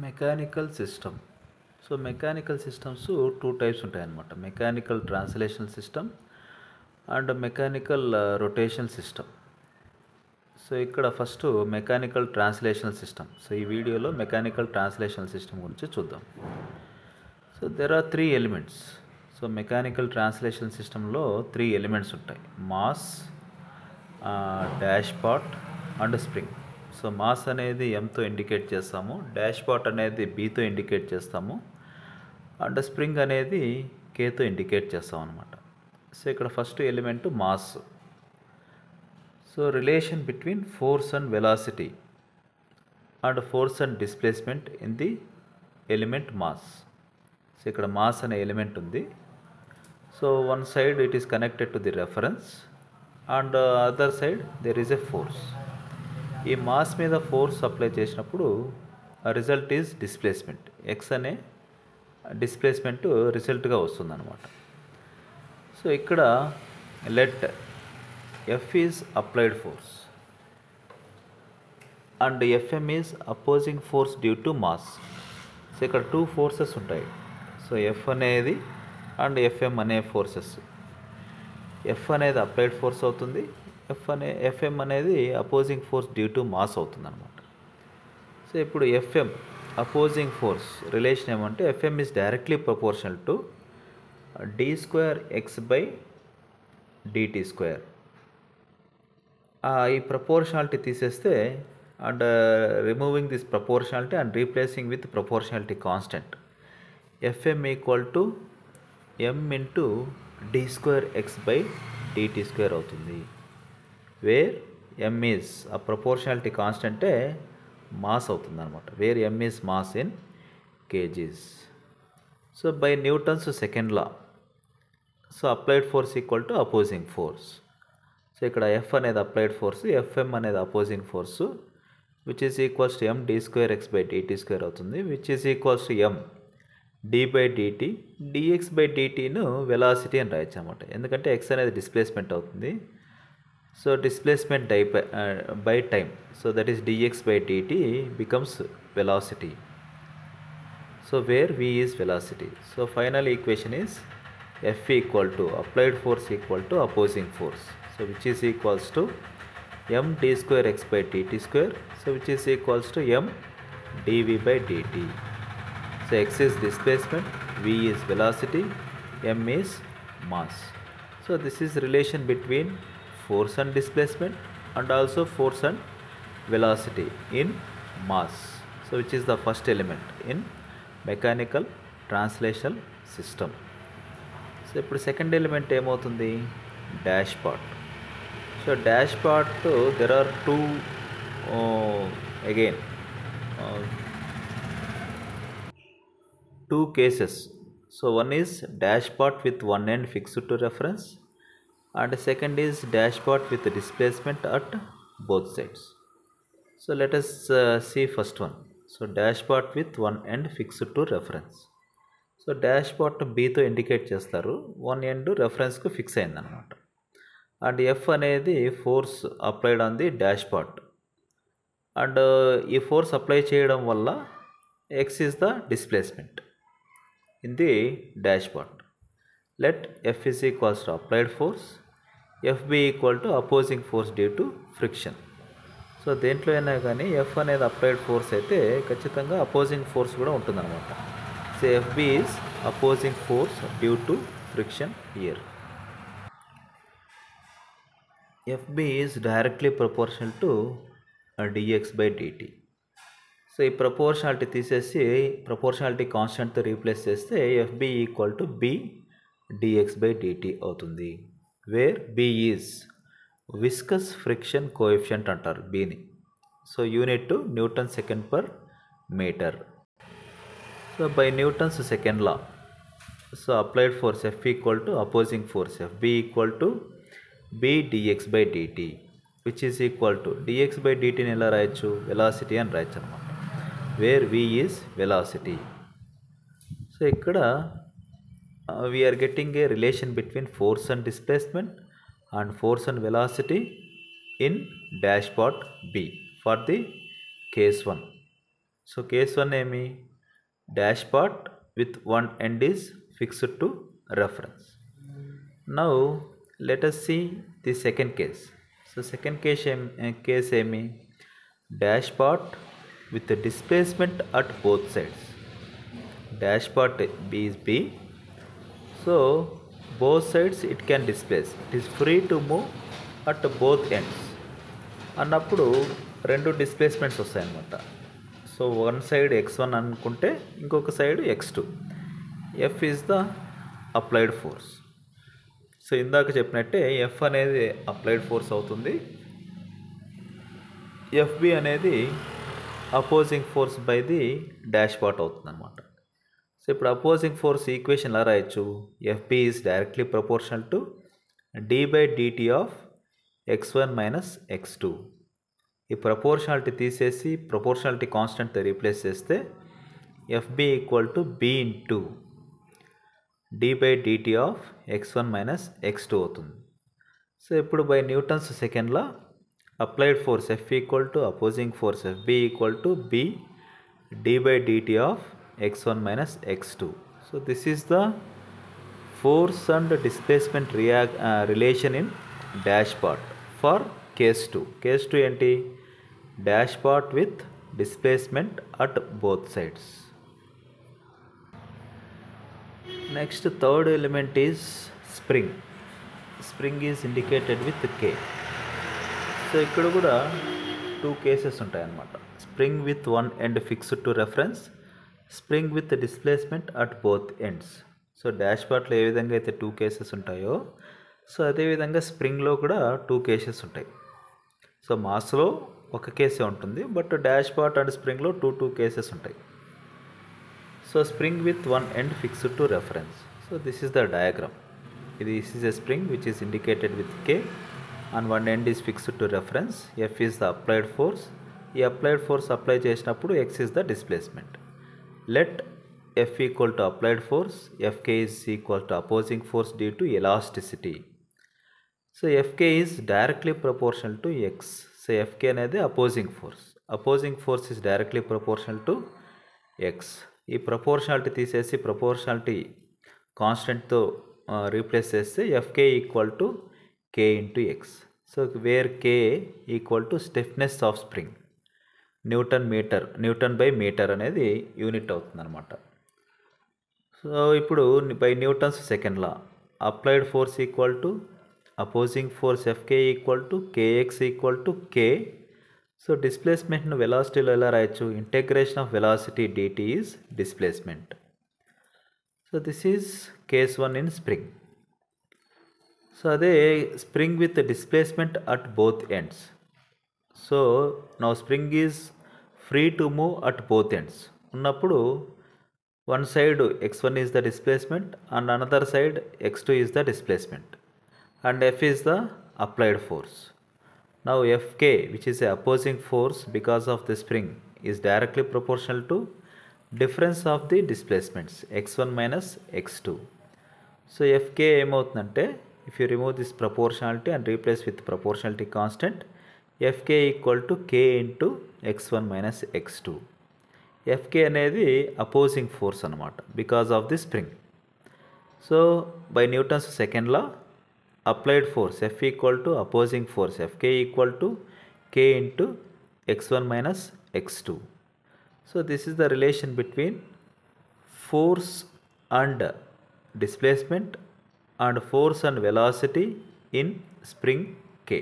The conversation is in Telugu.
Mechanical system. So mechanical systems two types ఉంటాయన్నమాట. Mechanical translational system and mechanical rotation system. So ఇక్కడ first mechanical translational system. So ఈ వీడియోలో మెకానికల్ ట్రాన్స్లేషనల్ సిస్టమ్ గురించి చూద్దాం. So there are three elements. So mechanical translation సిస్టంలో త్రీ ఎలిమెంట్స్ ఉంటాయి: mass, dashpot and spring. So mass అనేది ఎంతో ఇండికేట్ చేస్తాము, డాష్ పాట్ అనేది బీతో ఇండికేట్ చేస్తాము, అండ్ స్ప్రింగ్ అనేది కేతో ఇండికేట్ చేస్తాం అనమాట. సో ఇక్కడ first element mass. So relation between force and velocity and force and displacement in the element mass. So ఇక్కడ మాస్ అనే ఎలిమెంట్ ఉంది. So one side it is connected to the reference and other side there is a force. ఈ మాస్ మీద ఫోర్స్ అప్లై చేసినప్పుడు రిజల్ట్ ఈజ్ డిస్ప్లేస్మెంట్. ఎక్స్ అనే డిస్ప్లేస్మెంట్ రిజల్ట్గా వస్తుందన్నమాట. సో ఇక్కడ let F is applied force and FM is opposing force due to mass. So ఇక్కడ టూ ఫోర్సెస్ ఉంటాయి. సో ఎఫ్ అనేది అండ్ ఎఫ్ఎం అనే ఫోర్సెస్. ఎఫ్ అనేది అప్లైడ్ ఫోర్స్ అవుతుంది, ఎఫ్ఎం అనేది opposing force due to mass అవుతుంది అనమాట. సో ఇప్పుడు ఎఫ్ఎం అపోజింగ్ ఫోర్స్ రిలేషన్ ఏమంటే FM is directly proportional to D square X by DT square. ఈ ప్రపోర్షనాలిటీ తీసేస్తే and removing this proportionality and replacing with proportionality constant, FM equal to M into D square X by DT square అవుతుంది. Where M is a proportionality కాన్స్టెంటే మాస్ అవుతుంది అనమాట. Where M is mass in kgs. So by Newton's second law, so applied force equal to opposing force. So ఇక్కడ ఎఫ్ అనేది అప్లైడ్ ఫోర్స్, ఎఫ్ఎం అనేది opposing force, which is equals to M D square X by DT square అవుతుంది, which is equals to M D by DT DX by డిటీను వెలాసిటీ అని రాయొచ్చు అనమాట. ఎందుకంటే ఎక్స్ అనేది డిస్ప్లేస్మెంట్ అవుతుంది. So displacement by time, so that is dx by dt becomes velocity. So where v is velocity. So final equation is F equal to applied force equal to opposing force. So which is equals to m d square x by dt square. So which is equals to m dv by dt. So x is displacement, v is velocity, m is mass. So this is relation between force and displacement and also force and velocity in mass. So which is the first element in mechanical translational system. So ఇప్పుడు సెకండ్ ఎలిమెంట్ ఏమవుతుంది? Dash part. So dash part there are two again two cases. So one is dash part with one end fixed to reference and second is dash part with displacement at both sides. So let us see first one. So dash part with one end fixed to reference. So dash part B తో ఇండికేట్ చేస్తారు, వన్ ఎండ్ రెఫరెన్స్కు ఫిక్స్ అయిందనమాట. అండ్ ఎఫ్ అనేది force applied on the dash part and ఈ ఫోర్స్ అప్లై చేయడం వల్ల X is the displacement in the dash part. Let F is equals to applied force, FB equal to opposing force due to friction. So దేంట్లో అయినా కానీ ఎఫ్ అనేది అప్లైడ్ ఫోర్స్ అయితే ఖచ్చితంగా అపోజింగ్ ఫోర్స్ కూడా ఉంటుందన్నమాట. So FB is opposing force due to friction here. FB is directly proportional to DX by DT. So ఈ ప్రపోర్షనాలిటీ తీసేసి ప్రపోర్షనాలిటీ కాన్స్టెంట్తో రీప్లేస్ చేస్తే FB equal to B DX by DT అవుతుంది. Where B is viscous friction coefficient అంటారు బిని. So unit newton second per metre. So by Newton's second law, so applied force F equal to opposing force FB equal to B DX by DT which is equal to DX by డిటీని ఎలా రాయొచ్చు? వెలాసిటీ అని రాయొచ్చు అనమాట. Where v is velocity. So ఇక్కడ we are getting a relation between force and displacement and force and velocity in dash part B for the case 1. So case 1 ఏమి, dash part with one end is fixed to reference. Now let us see the second case. So second case ఏమి, dash part with the displacement at both sides. Dash part B is B, so both sides it can displace, it is free to move at both ends అన్నప్పుడు రెండు డిస్ప్లేస్మెంట్స్ వస్తాయన్నమాట. సో వన్ సైడ్ x1 అనుకుంటే ఇంకొక side x2. F is the applied force. So ఇందాక చెప్పినట్టే F అనేది అప్లైడ్ ఫోర్స్ అవుతుంది, FB అనేది opposing force by the dash part అవుతుంది అనమాట. సో ఇప్పుడు అపోజింగ్ ఫోర్స్ ఈక్వేషన్ ఎలా రాయొచ్చు, FB is directly proportional to d/dt of x1 minus x2. ఈ ప్రపోర్షనాలిటీ తీసేసి ప్రపోర్షనాలిటీ కాన్స్టెంట్తో రీప్లేస్ చేస్తే FB equal to B into d/dt of x1 minus x2 అవుతుంది. సో ఇప్పుడు by Newton's second law applied force F equal to opposing force FB equal to B d/dt of x1 minus x2. So this is the force and displacement relation in dashpot for case 2. Case 2 ఏంటి, dash part with displacement at both sides. Next third element is spring. Spring is indicated with K. So ఇక్కడ కూడా 2 కేసెస్ ఉంటాయన్నమాట. Spring with one end fixed to reference, spring with displacement at both ends. So dash పార్ట్లో ఏ విధంగా అయితే 2 కేసెస్ ఉంటాయో, సో అదేవిధంగా స్ప్రింగ్లో కూడా 2 కేసెస్ ఉంటాయి. సో మాస్లో ఒక కేసే ఉంటుంది, బట్ డాష్ పార్ట్ అండ్ స్ప్రింగ్లో 2 కేసెస్ ఉంటాయి. So spring with one end fixed to reference. So this is the diagram. This is a spring which is indicated with K and one end is fixed to reference. F is the applied force. ఈ అప్లైడ్ ఫోర్స్ అప్లై చేసినప్పుడు X is the displacement. Let F equal to applied force, Fk is equal to opposing force due to elasticity. So Fk is directly proportional to X. So Fk అనేది opposing force. Opposing force is directly proportional to X. ఈ ప్రపోర్షనాలిటీ తీసేసి ప్రపోర్షనాలిటీ కాన్స్టెంట్తో రీప్లేస్ చేస్తే Fk equal to K into X. So where K equal to stiffness of spring, newton by metre అనేది యూనిట్ అవుతుంది అనమాట. సో ఇప్పుడు by Newton's second law applied force equal to opposing force Fk equal to Kx equal to K. So డిస్ప్లేస్మెంట్ను వెలాసిటీలో ఎలా రాయొచ్చు, integration of velocity dt is displacement. So this is case 1 in spring. So అదే spring with displacement at both ends. So now spring is free to move at both ends ఉన్నప్పుడు one side x1 is the displacement and another side x2 is the displacement, and F is the applied force. Now Fk, which is a opposing force because of the spring, is directly proportional to difference of the displacements x1 minus x2. So Fk ఏమవుతుందంటే, if you remove this proportionality and replace with proportionality constant, Fk equal to K into x1 minus x2. Fk అనేది అపోజింగ్ ఫోర్స్ అనమాట because of the spring. So by Newton's second law applied force F equal to opposing force Fk equal to K into x1 minus x2. So this is the relation between force and displacement and force and velocity in spring K.